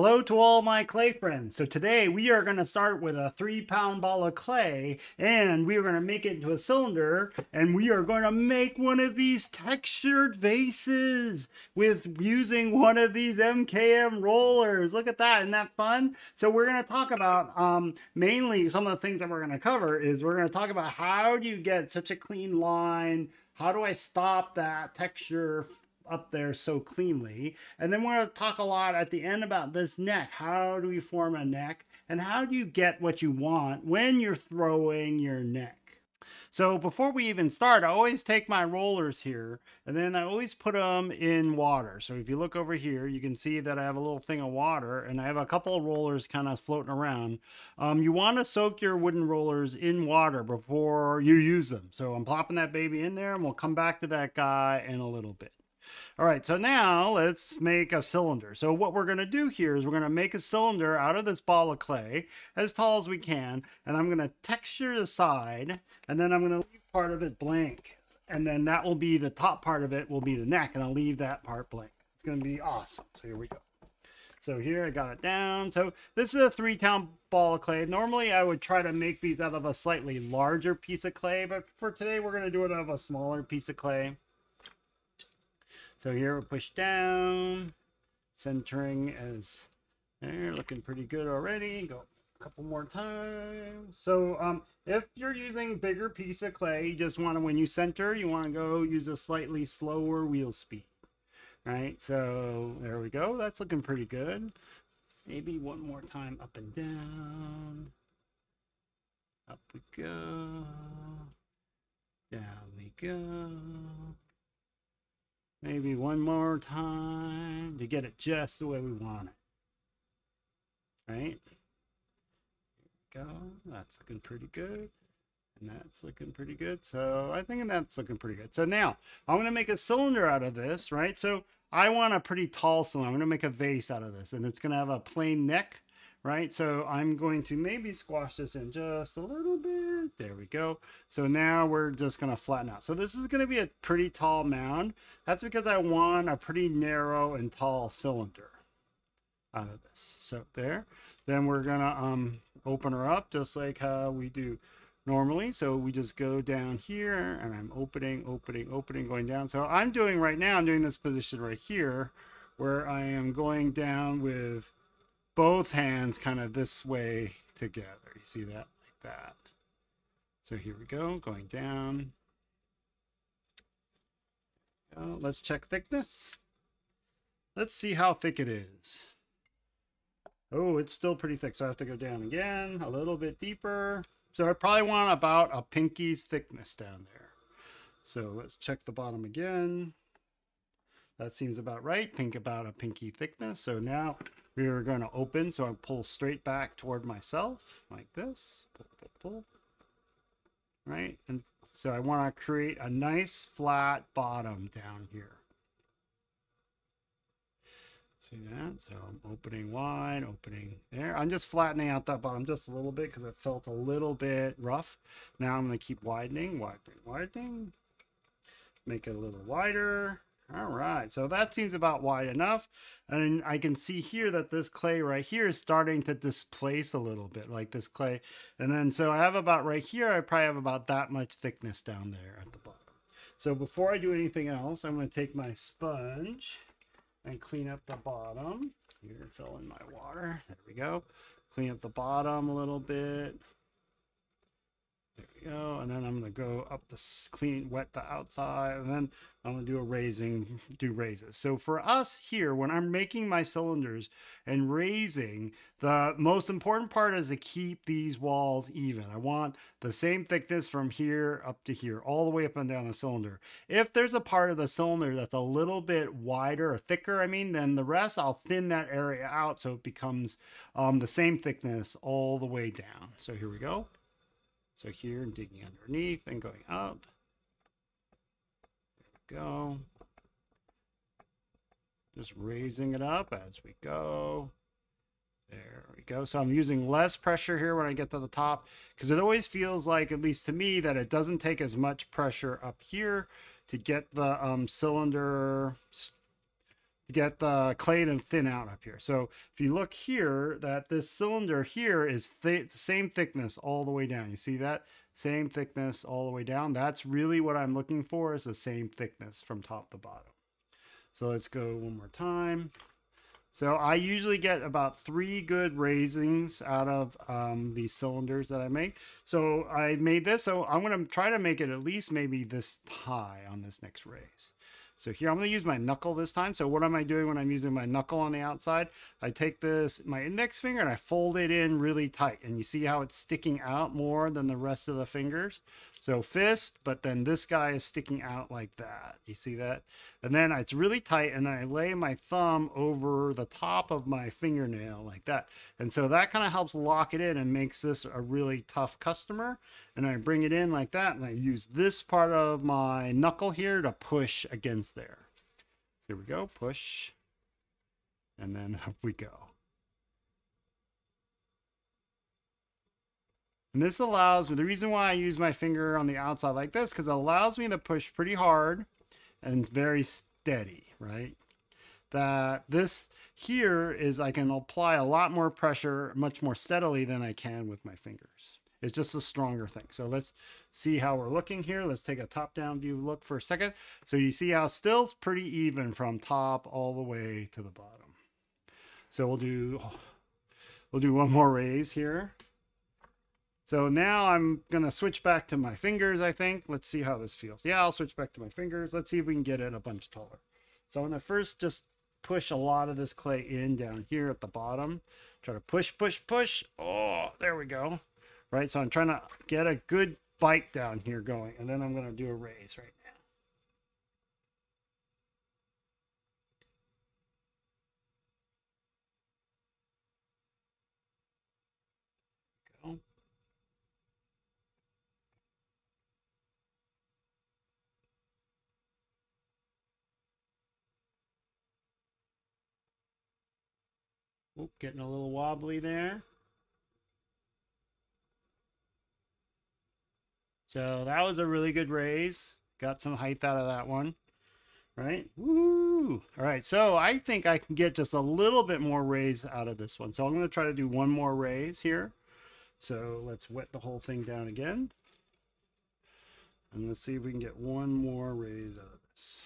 Hello to all my clay friends. So today we are going to start with a 3-pound ball of clay and we are going to make it into a cylinder and we are going to make one of these textured vases with using one of these MKM rollers. Look at that. Isn't that fun? So we're going to talk about mainly some of the things that we're going to cover is we're going to talk about how do you get such a clean line? How do I stop that texture up there so cleanly? And then we're going to talk a lot at the end about this neck. How do you form a neck? And how do you get what you want when you're throwing your neck? So before we even start, I always take my rollers here and then I always put them in water. So if you look over here, you can see that I have a little thing of water and I have a couple of rollers kind of floating around. You want to soak your wooden rollers in water before you use them. So I'm plopping that baby in there and we'll come back to that guy in a little bit. All right, so now let's make a cylinder. So what we're gonna do here is we're gonna make a cylinder out of this ball of clay as tall as we can, and I'm gonna texture the side, and then I'm gonna leave part of it blank. And then that will be the top part of it will be the neck, and I'll leave that part blank. It's gonna be awesome. So here we go. So here I got it down. So this is a 3-pound ball of clay. Normally I would try to make these out of a slightly larger piece of clay, but for today we're gonna do it out of a smaller piece of clay. So here we push down, centering as there, looking pretty good already. Go a couple more times. So if you're using bigger piece of clay, you just want to, when you center, you want to go use a slightly slower wheel speed. Right, so there we go. That's looking pretty good. Maybe one more time, up and down. Up we go. Down we go. Maybe one more time to get it just the way we want it. Right? There we go. That's looking pretty good. And that's looking pretty good. So I think that's looking pretty good. So now I'm going to make a cylinder out of this, right? So I want a pretty tall cylinder. I'm going to make a vase out of this. And it's going to have a plain neck, right? So I'm going to maybe squash this in just a little bit. There we go. So now we're just going to flatten out. So this is going to be a pretty tall mound. That's because I want a pretty narrow and tall cylinder out of this. So there. Then we're going to open her up just like how we do normally. So we just go down here and I'm opening, going down. So I'm doing right now, I'm doing this position right here where I am going down with both hands kind of this way together. You see that? Like that. So here we go, going down. Let's check thickness. Let's see how thick it is. Oh, it's still pretty thick, so I have to go down again, a little bit deeper. So I probably want about a pinky's thickness down there. So let's check the bottom again. That seems about right. About a pinky thickness. So now we are going to open. So I pull straight back toward myself like this. Pull, pull, pull. Right. And so I want to create a nice flat bottom down here. See that? So I'm opening wide, opening there. I'm just flattening out that bottom just a little bit because it felt a little bit rough. Now I'm going to keep widening, widening. Make it a little wider. All right, so that seems about wide enough. And I can see here that this clay right here is starting to displace a little bit, like this clay. And then so I have about right here, I probably have about that much thickness down there at the bottom. So before I do anything else, I'm going to take my sponge and clean up the bottom. Here, fill in my water. There we go. Clean up the bottom a little bit. There we go. And then I'm going to go up the wet the outside, and then I'm going to do raises. So for us here, when I'm making my cylinders and raising, the most important part is to keep these walls even. I want the same thickness from here up to here, all the way up and down the cylinder. If there's a part of the cylinder that's a little bit wider or thicker, then the rest, I'll thin that area out so it becomes the same thickness all the way down. So here we go. So here, digging underneath and going up. There we go. Just raising it up as we go. There we go. So I'm using less pressure here when I get to the top because it always feels like, at least to me, that it doesn't take as much pressure up here to get the cylinder to get the clay to thin out up here. So if you look here, that this cylinder here is the same thickness all the way down. You see that? Same thickness all the way down. That's really what I'm looking for, is the same thickness from top to bottom. So let's go one more time. So I usually get about 3 good raisings out of these cylinders that I make. So I made this, so I'm going to try to make it at least maybe this high on this next raise. So here I'm going to use my knuckle this time. So what am I doing when I'm using my knuckle on the outside? I take my index finger, and I fold it in really tight. And you see how it's sticking out more than the rest of the fingers? So fist, but then this guy is sticking out like that. You see that? And then it's really tight, and then I lay my thumb over the top of my fingernail like that. And so that kind of helps lock it in and makes this a really tough customer. And I bring it in like that, and I use this part of my knuckle here to push against there. So here we go, push, and then up we go. And this allows me, the reason why I use my finger on the outside like this, because it allows me to push pretty hard and very steady, right? That this here is, I can apply a lot more pressure much more steadily than I can with my fingers. It's just a stronger thing. So let's see how we're looking here. Let's take a top-down view look for a second. So you see how still it's pretty even from top all the way to the bottom. So we'll do one more raise here. So now I'm going to switch back to my fingers, I think. Let's see how this feels. Yeah, I'll switch back to my fingers. Let's see if we can get it a bunch taller. So I'm going to first just push a lot of this clay in down here at the bottom. Try to push, push, push. Oh, there we go. Right, so I'm trying to get a good bite down here going. And then I'm going to do a raise right now. Go. Oop, getting a little wobbly there. So that was a really good raise. Got some height out of that one. Right? Woo! All right, so I think I can get just a little bit more raise out of this one. So I'm going to try to do one more raise here. So let's wet the whole thing down again. And let's see if we can get one more raise out of this.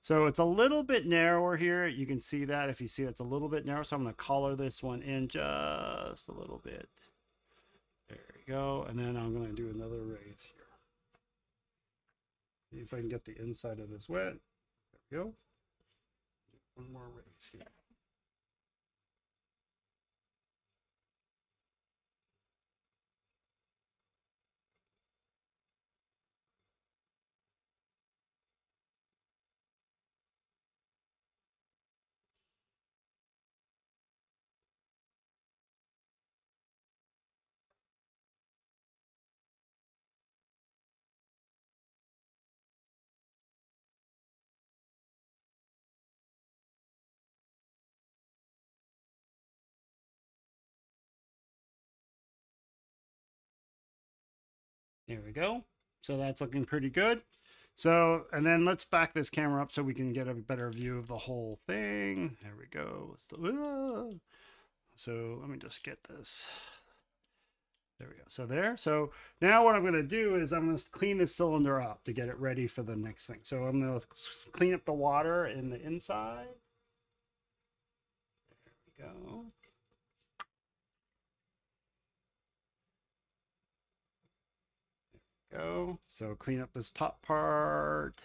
So it's a little bit narrower here. You can see that. If you see, it's a little bit narrow. So I'm going to collar this one in just a little bit. There we go. And then I'm going to do another raise here. See if I can get the inside of this wet. There we go. One more raise here. There we go. So that's looking pretty good. So, and then let's back this camera up so we can get a better view of the whole thing. There we go. So let me just get this. There we go. So there. So now what I'm going to do is I'm going to clean this cylinder up to get it ready for the next thing. So I'm going to clean up the water in the inside. There we go. Go. So clean up this top part.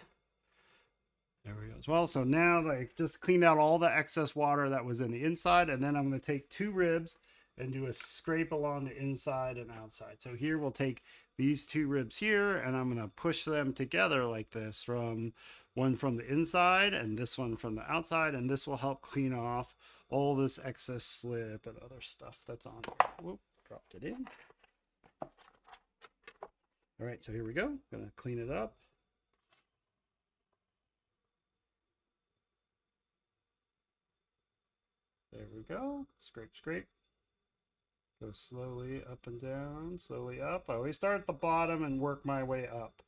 There we go as well. So now I just cleaned out all the excess water that was in the inside, and then I'm going to take 2 ribs and do a scrape along the inside and outside. So here we'll take these 2 ribs here, and I'm going to push them together like this, from one from the inside and this one from the outside, and this will help clean off all this excess slip and other stuff that's on here. Whoop, dropped it in. All right, so here we go. Gonna clean it up. There we go. Scrape, scrape. Go slowly up and down, slowly up. I always start at the bottom and work my way up.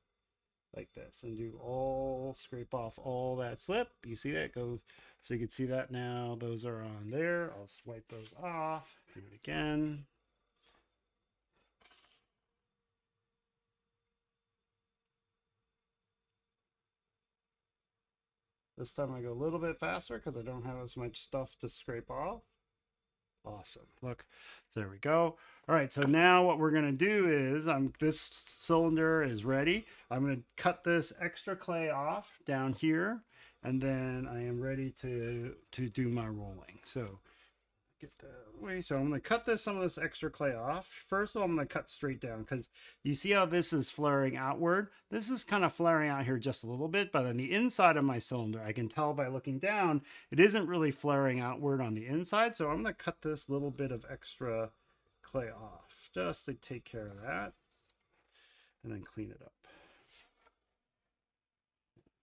like this, and scrape off all that slip. You see that go, so you can see that now. Those are on there. I'll swipe those off. Do it again. This time I go a little bit faster because I don't have as much stuff to scrape off. Awesome. Look, there we go. All right, so now what we're going to do is this cylinder is ready. I'm going to cut this extra clay off down here, and then I am ready to do my rolling. So get that away. So I'm going to cut some of this extra clay off. First of all, I'm going to cut straight down because you see how this is flaring outward. This is kind of flaring out here just a little bit, but on the inside of my cylinder, I can tell by looking down, it isn't really flaring outward on the inside. So I'm going to cut this little bit of extra clay off just to take care of that, and then clean it up.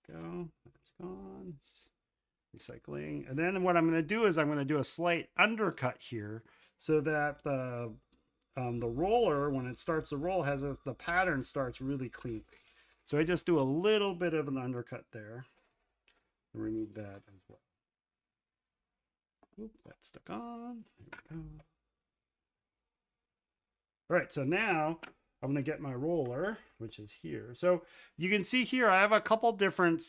There we go. That's gone. Recycling. And then what I'm going to do is I'm going to do a slight undercut here so that the roller, when it starts to roll, the pattern starts really clean. So I just do a little bit of an undercut there. Remove that as well. Oop, that's stuck on. There we go. All right, so now I'm going to get my roller, which is here. So you can see here I have a couple different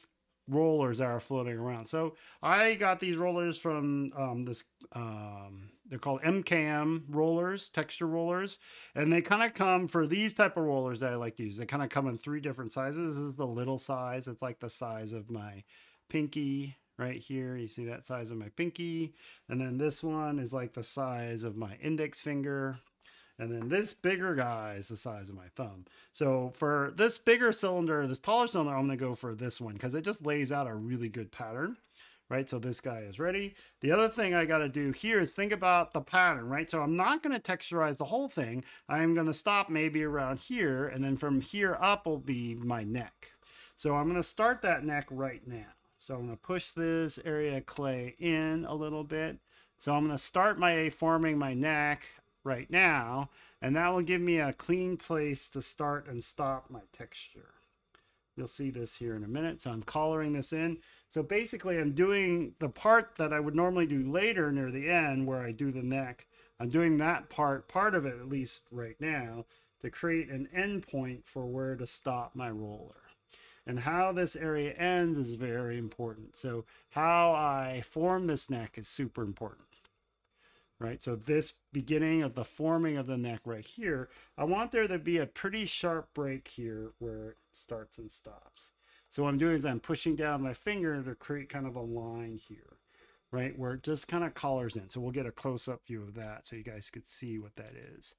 rollers that are floating around. So I got these rollers from they're called MKM rollers, texture rollers, and they kind of come for these type of rollers that I like to use. They kind of come in 3 different sizes. This is the little size. It's like the size of my pinky right here. You see that size of my pinky, and then this one is like the size of my index finger. And then this bigger guy is the size of my thumb. So for this bigger cylinder, this taller cylinder, I'm going to go for this one because it just lays out a really good pattern, right? So this guy is ready. The other thing I got to do here is think about the pattern, right? So I'm not going to texturize the whole thing. I'm going to stop maybe around here, and then from here up will be my neck. So I'm going to start that neck right now. So I'm going to push this area of clay in a little bit. So I'm going to start forming my neck right now, and that will give me a clean place to start and stop my texture. You'll see this here in a minute. So I'm coloring this in. So basically I'm doing the part that I would normally do later near the end where I do the neck. I'm doing that part of it at least right now to create an end point for where to stop my roller. And how this area ends is very important. So how I form this neck is super important. Right, so this beginning of the forming of the neck right here, I want there to be a pretty sharp break here where it starts and stops. So what I'm doing is I'm pushing down my finger to create kind of a line here, right, where it just kind of colors in. So we'll get a close-up view of that so you guys could see what that is.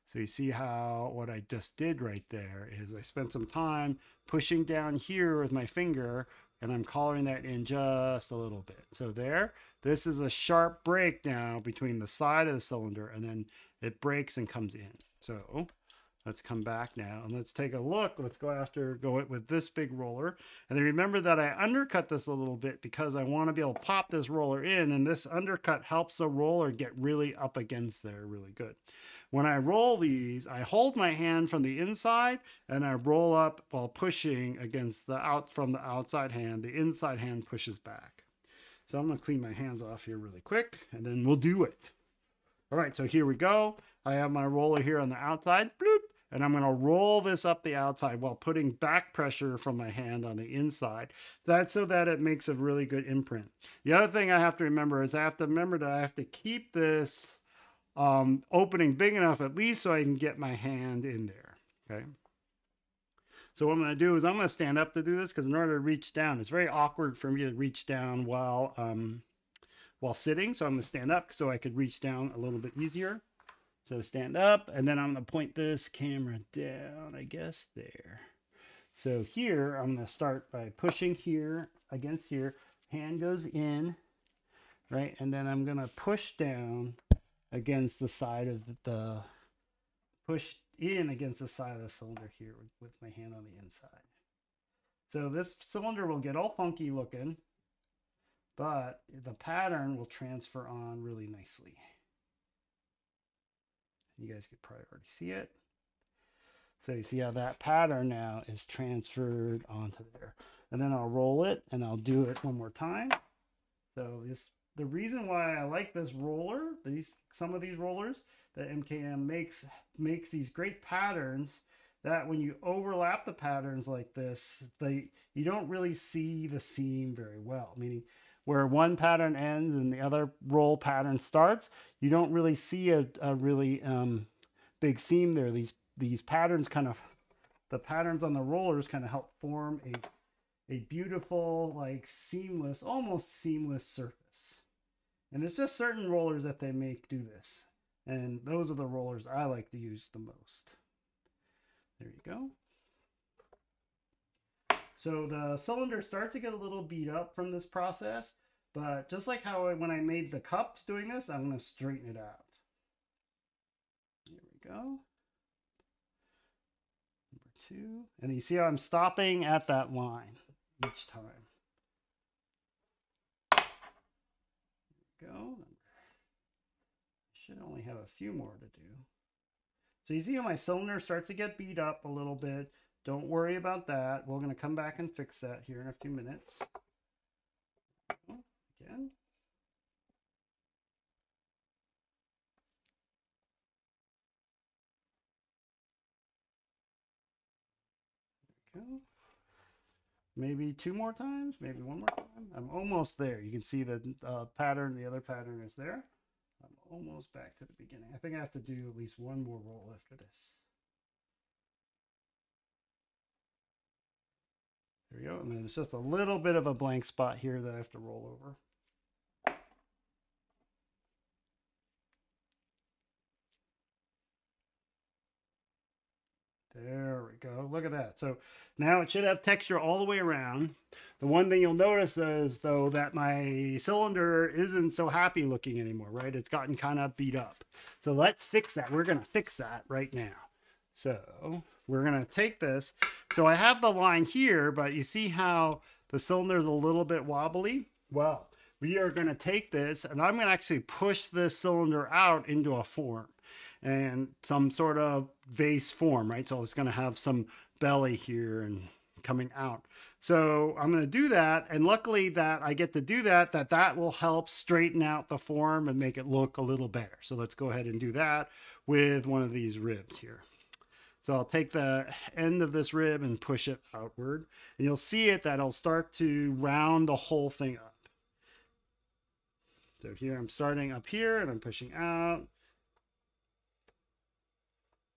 So you see how what I just did right there is I spent some time pushing down here with my finger, and I'm coloring that in just a little bit. So there, this is a sharp break now between the side of the cylinder, and then it breaks and comes in. So let's come back now and let's take a look. Let's go with this big roller. And then remember that I undercut this a little bit because I want to be able to pop this roller in, and this undercut helps the roller get really up against there really good. When I roll these, I hold my hand from the inside and I roll up while pushing against from the outside hand. The inside hand pushes back. So I'm going to clean my hands off here really quick, and then we'll do it. All right, so here we go. I have my roller here on the outside, bloop, and I'm going to roll this up the outside while putting back pressure from my hand on the inside. That's so that it makes a really good imprint. The other thing I have to remember is I have to keep this opening big enough at least so I can get my hand in there. Okay. So what I'm going to do is I'm going to stand up to do this because in order to reach down, it's very awkward for me to reach down while sitting. So I'm going to stand up so I could reach down a little bit easier. So stand up, and then I'm going to point this camera down, I guess, there. So here I'm going to start by pushing here against here. Hand goes in, right? And then I'm going to push down against the side of push in against the side of the cylinder here with my hand on the inside. So this cylinder will get all funky looking, but the pattern will transfer on really nicely. You guys could probably already see it. So you see how that pattern now is transferred onto there. And then I'll roll it and I'll do it one more time. So the reason why I like this roller, some of these rollers that MKM makes these great patterns that when you overlap the patterns like this, you don't really see the seam very well. Meaning where one pattern ends and the other roll pattern starts, you don't really see a really big seam there. These patterns the patterns on the rollers kind of help form a beautiful, like seamless, almost seamless surface. And it's just certain rollers that they make do this. And those are the rollers I like to use the most. There you go. So the cylinder starts to get a little beat up from this process, but just like how when I made the cups doing this, I'm going to straighten it out. There we go. Number 2. And you see how I'm stopping at that line each time. There we go. Should only have a few more to do. So you see how my cylinder starts to get beat up a little bit. Don't worry about that. We're going to come back and fix that here in a few minutes. Again. There we go. Maybe 2 more times, maybe 1 more time. I'm almost there. You can see the pattern, the other pattern is there. I'm almost back to the beginning. I think I have to do at least 1 more roll after this. There we go. And then it's just a little bit of a blank spot here that I have to roll over. There we go. Look at that. So now it should have texture all the way around. The one thing you'll notice is, though, that my cylinder isn't so happy looking anymore, right? It's gotten kind of beat up. So let's fix that. We're going to fix that right now. So we're going to take this. So I have the line here, but you see how the cylinder is a little bit wobbly? Well, we are going to take this, and I'm going to actually push this cylinder out into a form. And some sort of vase form, right? So it's going to have some belly here and coming out. So I'm going to do that. And luckily that I get to do that, that will help straighten out the form and make it look a little better. So let's go ahead and do that with one of these ribs here. So I'll take the end of this rib and push it outward. And you'll see it that it'll start to round the whole thing up. So here I'm starting up here and I'm pushing out.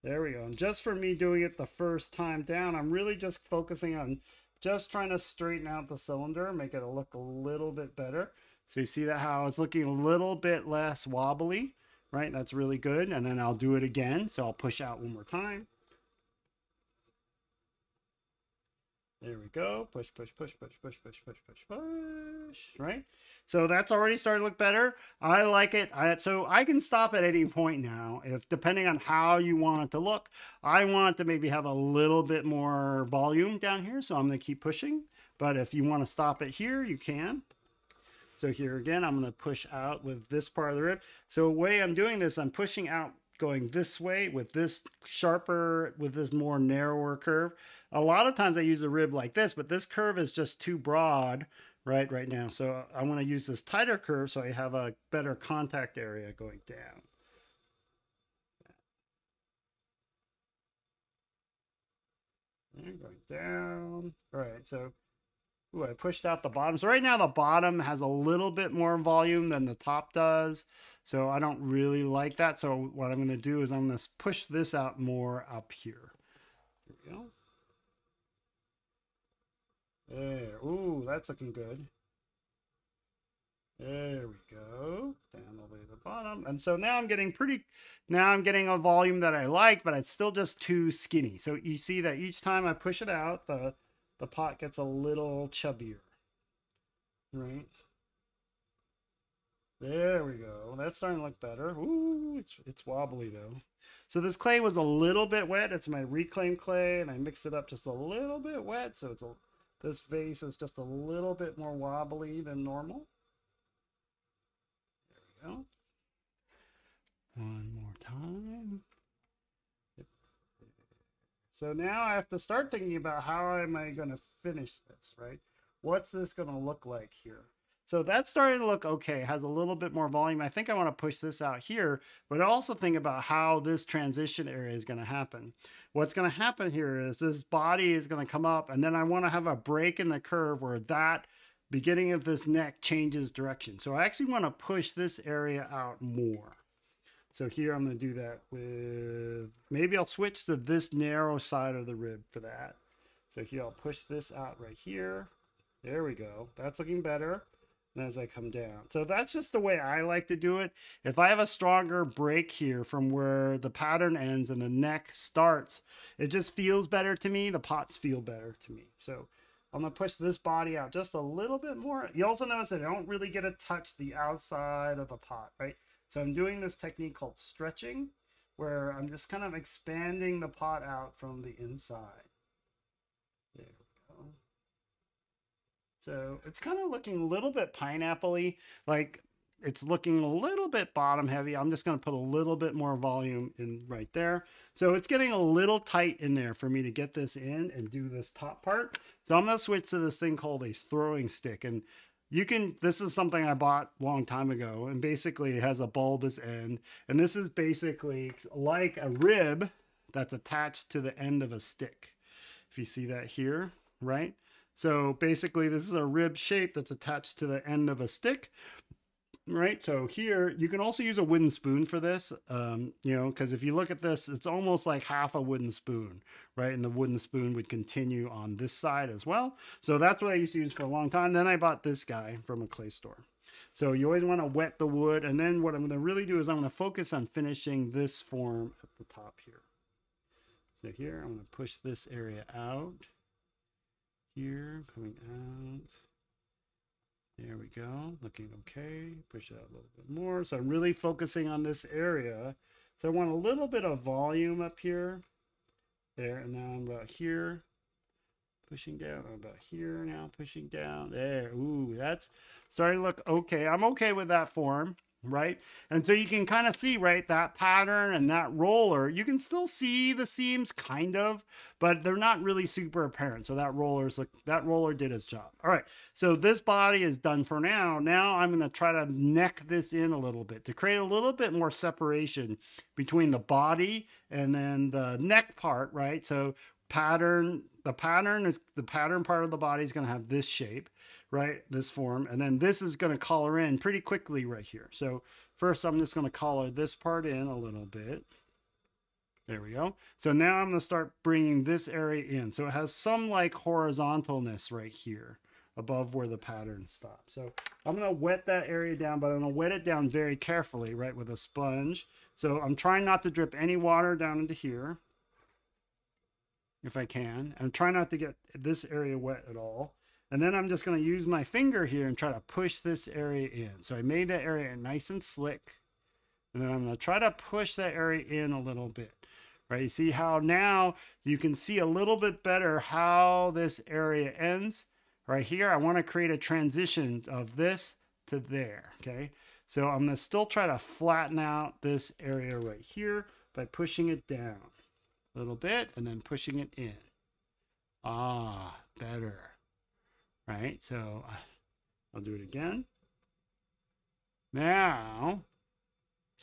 There we go. And just for me doing it the first time down, I'm really just focusing on just trying to straighten out the cylinder, make it look a little bit better. So you see that how it's looking a little bit less wobbly, right? That's really good. And then I'll do it again. So I'll push out 1 more time. There we go. Push, push, push, push, push, push, push, push, push. Right? So that's already starting to look better. I like it. So I can stop at any point now, if depending on how you want it to look. I want it to maybe have a little bit more volume down here, so I'm going to keep pushing. But if you want to stop it here, you can. So here again, I'm going to push out with this part of the rib. So the way I'm doing this, I'm pushing out going this way with this sharper, with this more narrower curve. A lot of times I use a rib like this, but this curve is just too broad right now. So I want to use this tighter curve so I have a better contact area going down. And going down. All right, so ooh, I pushed out the bottom. So right now the bottom has a little bit more volume than the top does. So I don't really like that. So what I'm going to do is I'm going to push this out more up here. There we go. There. Ooh, that's looking good. There we go. Down all the way to the bottom. And so now I'm getting now I'm getting a volume that I like, but it's still just too skinny. So you see that each time I push it out, the pot gets a little chubbier. Right? There we go. That's starting to look better. Ooh, it's wobbly though. So this clay was a little bit wet. It's my reclaimed clay, and I mixed it up just a little bit wet. So this vase is just a little bit more wobbly than normal. There we go. 1 more time. So now I have to start thinking about how am I going to finish this, right? What's this going to look like here? So that's starting to look okay. It has a little bit more volume. I think I want to push this out here, but also think about how this transition area is going to happen. What's going to happen here is this body is going to come up, and then I want to have a break in the curve where that beginning of this neck changes direction. So I actually want to push this area out more. So here I'm going to do that with, maybe I'll switch to this narrow side of the rib for that. So here I'll push this out right here. There we go. That's looking better as I come down. So that's just the way I like to do it. If I have a stronger break here from where the pattern ends and the neck starts, it just feels better to me. The pots feel better to me. So I'm going to push this body out just a little bit more. You also notice that I don't really get to touch the outside of the pot, right? So I'm doing this technique called stretching, where I'm just kind of expanding the pot out from the inside. There we go. So it's kind of looking a little bit pineapple-y, like it's looking a little bit bottom heavy. I'm just going to put a little bit more volume in right there. So it's getting a little tight in there for me to get this in and do this top part. So I'm going to switch to this thing called a throwing stick. And you can, this is something I bought a long time ago, and basically it has a bulbous end. And this is basically like a rib that's attached to the end of a stick. If you see that here, right? So basically this is a rib shape that's attached to the end of a stick, right? So here you can also use a wooden spoon for this, you know, because if you look at this, it's almost like half a wooden spoon, right? And the wooden spoon would continue on this side as well. So that's what I used to use for a long time. Then I bought this guy from a clay store. So you always want to wet the wood. And then what I'm going to really do is I'm going to focus on finishing this form at the top here. So here I'm going to push this area out. Here, coming out. There we go, looking okay. Push it out a little bit more. So I'm really focusing on this area. So I want a little bit of volume up here. There, and now I'm about here. Pushing down, I'm about here now, pushing down. There, ooh, that's starting to look okay. I'm okay with that form, right? And so you can kind of see, right, that pattern and that roller, you can still see the seams kind of, but they're not really super apparent. So that roller did its job. All right, so this body is done for now. Now I'm gonna try to neck this in a little bit to create a little bit more separation between the body and then the neck part, right? So the pattern part of the body is going to have this shape, right? This form. And then this is going to color in pretty quickly right here. So first I'm just going to color this part in a little bit. There we go. So now I'm going to start bringing this area in. So it has some like horizontalness right here above where the pattern stops. So I'm going to wet that area down, but I'm going to wet it down very carefully, right, with a sponge. So I'm trying not to drip any water down into here, if I can, and try not to get this area wet at all. And then I'm just going to use my finger here and try to push this area in. So I made that area nice and slick. And then I'm going to try to push that area in a little bit. Right? You see how now you can see a little bit better how this area ends. Right here, I want to create a transition of this to there. Okay? So I'm going to still try to flatten out this area right here by pushing it down a little bit and then pushing it in. Ah, better. Right? So I'll do it again. Now,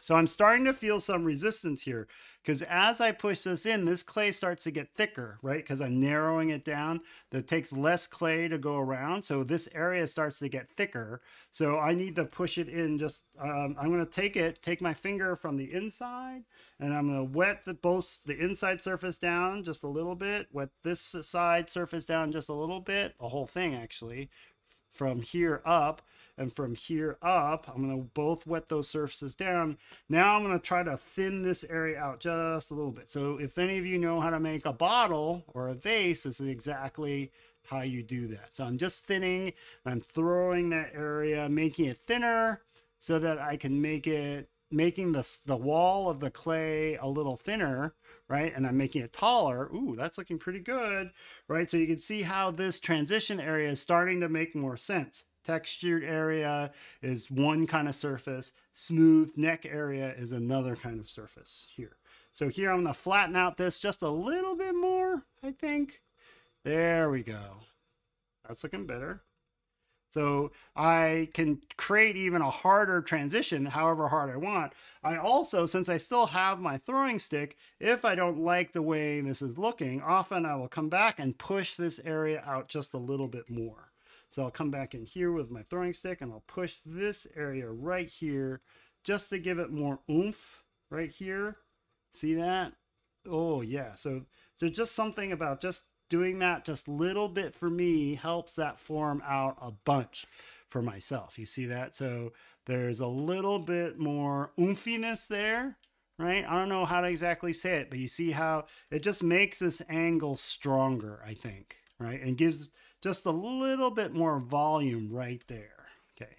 so I'm starting to feel some resistance here because as I push this in, this clay starts to get thicker, right? Because I'm narrowing it down. That takes less clay to go around. So this area starts to get thicker. So I need to push it in just, I'm going to take my finger from the inside and I'm going to wet the inside surface down just a little bit, wet this side surface down just a little bit, the whole thing actually, from here up. And from here up, I'm going to both wet those surfaces down. Now I'm going to try to thin this area out just a little bit. So if any of you know how to make a bottle or a vase, this is exactly how you do that. So I'm just thinning, I'm throwing that area, making it thinner so that I can making the wall of the clay a little thinner, right? And I'm making it taller. Ooh, that's looking pretty good, right? So you can see how this transition area is starting to make more sense. Textured area is one kind of surface. Smooth neck area is another kind of surface here. So here I'm going to flatten out this just a little bit more, I think. There we go. That's looking better. So I can create even a harder transition, however hard I want. I also, since I still have my throwing stick, if I don't like the way this is looking, often I will come back and push this area out just a little bit more. So I'll come back in here with my throwing stick and I'll push this area right here just to give it more oomph right here. See that? Oh yeah. So there's just something about just doing that just a little bit for me helps that form out a bunch for myself. You see that? So there's a little bit more oomphiness there, right? I don't know how to exactly say it, but you see how it just makes this angle stronger, I think, right? And gives just a little bit more volume right there. Okay.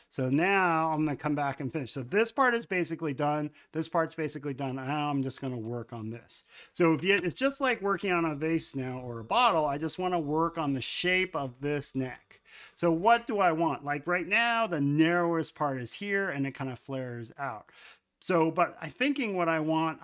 So now I'm going to come back and finish. So this part is basically done. This part's basically done. Now I'm just going to work on this. So if you, it's just like working on a vase now or a bottle. I just want to work on the shape of this neck. So what do I want? Like right now, the narrowest part is here and it kind of flares out. So, but I'm thinking what I want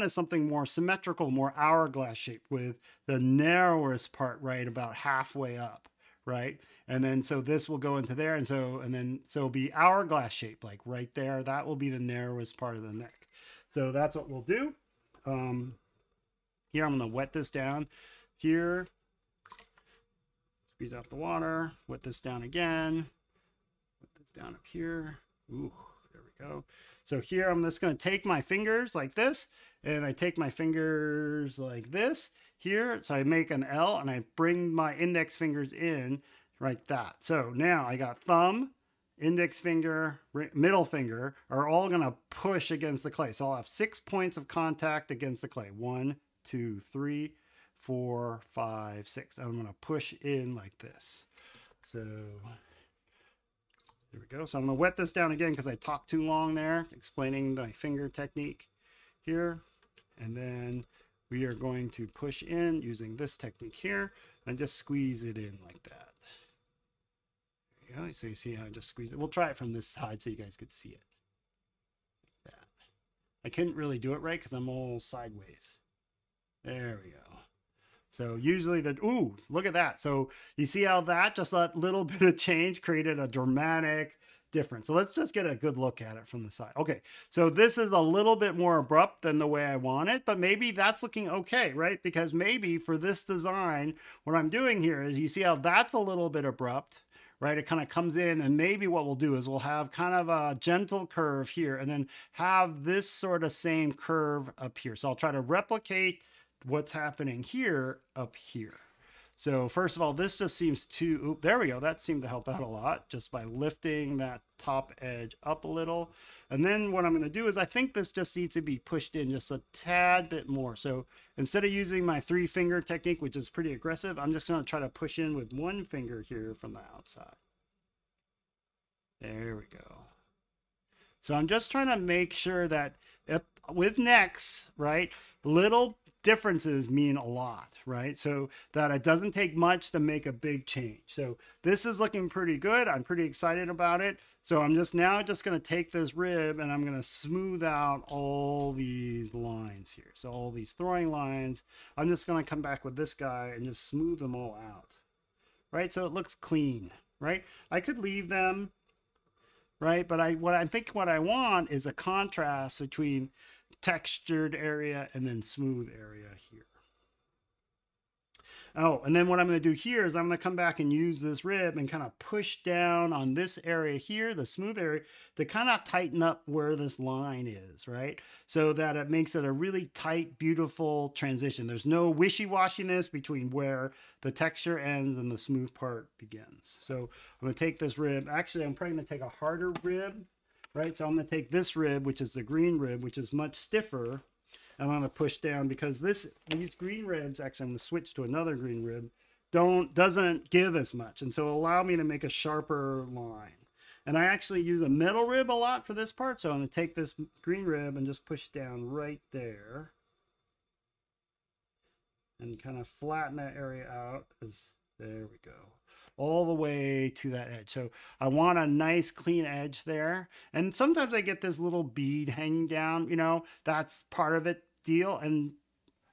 is something more symmetrical, more hourglass shaped with the narrowest part right about halfway up, right? And then so this will go into there, and then it'll be hourglass shape, like right there. That will be the narrowest part of the neck. So that's what we'll do. Here I'm going to wet this down. Here, squeeze out the water. Wet this down again. Wet this down up here. Ooh, there we go. So here I'm just going to take my fingers like this, and I take my fingers like this here. So I make an L, and I bring my index fingers in. Like that. So now I got thumb, index finger, middle finger are all going to push against the clay. So I'll have 6 points of contact against the clay. 1, 2, 3, 4, 5, 6. I'm going to push in like this. So there we go. So I'm going to wet this down again because I talked too long there explaining the finger technique here. And then we are going to push in using this technique here and just squeeze it in like that. So you see how I just squeeze it. We'll try it from this side so you guys could see it. Like that. I couldn't really do it right because I'm all sideways. There we go. So usually ooh, look at that. So you see how that just that little bit of change created a dramatic difference. So let's just get a good look at it from the side. Okay, so this is a little bit more abrupt than the way I want it, but maybe that's looking okay, right? Because maybe for this design, what I'm doing here is you see how that's a little bit abrupt, right? It kind of comes in, and maybe what we'll do is we'll have kind of a gentle curve here and then have this sort of same curve up here. So I'll try to replicate what's happening here up here. So first of all, this just seems too, there we go. That seemed to help out a lot just by lifting that top edge up a little. And then what I'm going to do is I think this just needs to be pushed in just a tad bit more. So instead of using my 3-finger technique, which is pretty aggressive, I'm just going to try to push in with 1 finger here from the outside. There we go. So I'm just trying to make sure that with necks, right, little differences mean a lot, right? So that it doesn't take much to make a big change. So this is looking pretty good. I'm pretty excited about it. So I'm just going to take this rib and I'm going to smooth out all these lines here. So all these throwing lines, I'm just going to come back with this guy and just smooth them all out, right? So it looks clean, right? I could leave them, right? But what I want is a contrast between textured area and then smooth area here. Oh, and then what I'm going to do here is I'm going to come back and use this rib and kind of push down on this area here, the smooth area, to kind of tighten up where this line is, right? So that it makes it a really tight, beautiful transition. There's no wishy-washiness between where the texture ends and the smooth part begins. So I'm going to take this rib. Actually, I'm probably going to take a harder rib, right? So I'm going to take this rib, which is the green rib, which is much stiffer. I'm going to push down because these green ribs, actually I'm going to switch to another green rib, doesn't give as much. And so it'll allow me to make a sharper line. And I actually use a metal rib a lot for this part. So I'm going to take this green rib and just push down right there. And kind of flatten that area out. There we go. all the way to that edge. So I want a nice clean edge there. And sometimes I get this little bead hanging down, you know, that's part of it deal. And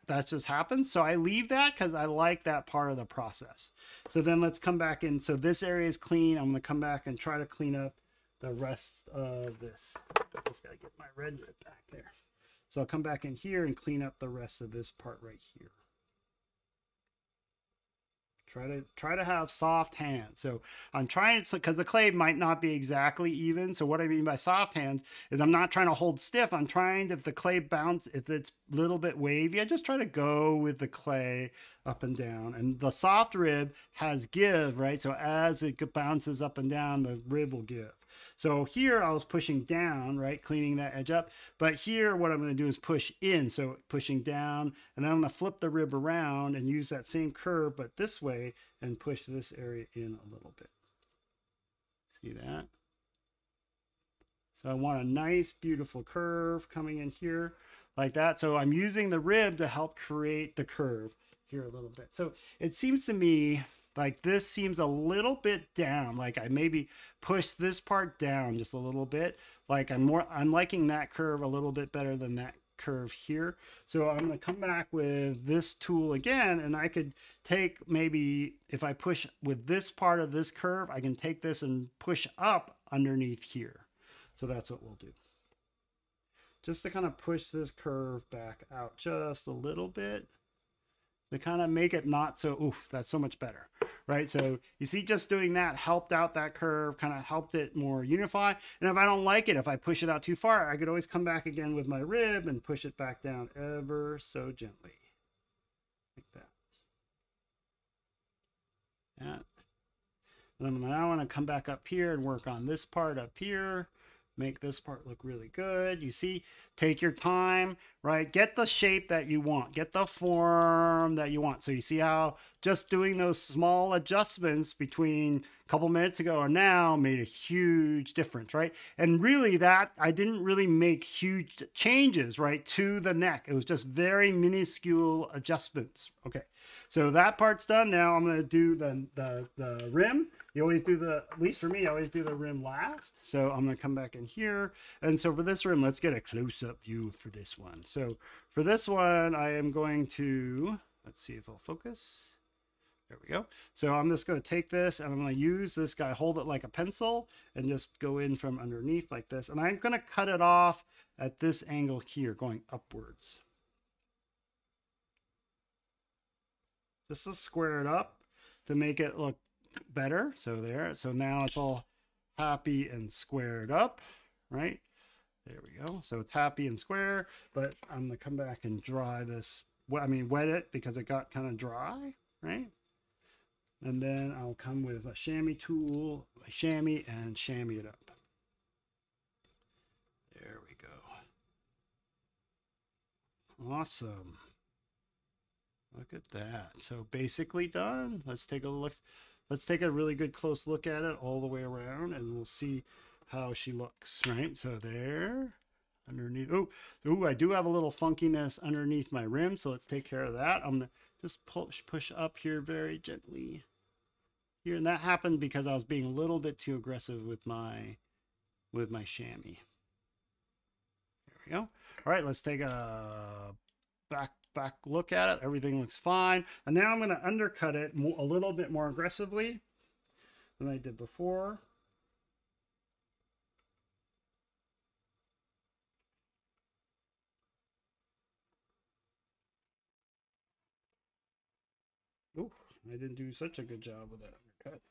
that just happens. So I leave that because I like that part of the process. So then let's come back in. So this area is clean. I'm going to come back and try to clean up the rest of this. I just got to get my red rib back there. So I'll come back in here and clean up the rest of this part right here. Try to have soft hands. So I'm trying to, because the clay might not be exactly even. So what I mean by soft hands is I'm not trying to hold stiff. I'm trying to, if the clay bounce, if it's a little bit wavy, I just try to go with the clay up and down. And the soft rib has give, right? So as it bounces up and down, the rib will give. So here I was pushing down, right? Cleaning that edge up. But here what I'm going to do is push in. So pushing down, and then I'm going to flip the rib around and use that same curve, but this way, and push this area in a little bit. See that? So I want a nice, beautiful curve coming in here like that. So I'm using the rib to help create the curve here a little bit. So it seems to me like this seems a little bit down. Like I maybe push this part down just a little bit. Like I'm liking that curve a little bit better than that curve here. So I'm going to come back with this tool again, and I could take maybe if I push with this part of this curve, I can take this and push up underneath here. So that's what we'll do. Just to kind of push this curve back out just a little bit to kind of make it not so, oof, that's so much better, right? So you see just doing that helped out that curve, kind of helped it more unify. And if I don't like it, if I push it out too far, I could always come back again with my rib and push it back down ever so gently, like that. Yeah. And then I want to come back up here and work on this part up here. Make this part look really good. You see, take your time, right? Get the shape that you want. Get the form that you want. So you see how just doing those small adjustments between a couple minutes ago and now made a huge difference, right? And really that, I didn't really make huge changes, right, to the neck. It was just very minuscule adjustments. Okay, so that part's done. Now I'm going to do the rim. You always do at least for me, I always do the rim last. So I'm going to come back in here. And so for this rim, let's get a close-up view for this one. So for this one, I am going to, let's see if it'll focus. There we go. So I'm just going to take this and I'm going to use this guy, hold it like a pencil and just go in from underneath like this. And I'm going to cut it off at this angle here, going upwards. Just to square it up to make it look better. So there. So now it's all happy and squared up, right? There we go. So it's happy and square, but I'm going to come back and dry this. I mean, wet it because it got kind of dry, right? And then I'll come with a chamois tool, a chamois, and chamois it up. There we go. Awesome. Look at that. So basically done. Let's take a look. Let's take a really good close look at it all the way around and we'll see how she looks, right? So there, underneath. Oh, I do have a little funkiness underneath my rim, so let's take care of that. I'm gonna just push up here very gently here, and that happened because I was being a little bit too aggressive with my chamois. There we go. All right, let's take a back look at it. Everything looks fine, and now I'm going to undercut it a little bit more aggressively than I did before. Ooh, I didn't do such a good job with that undercut.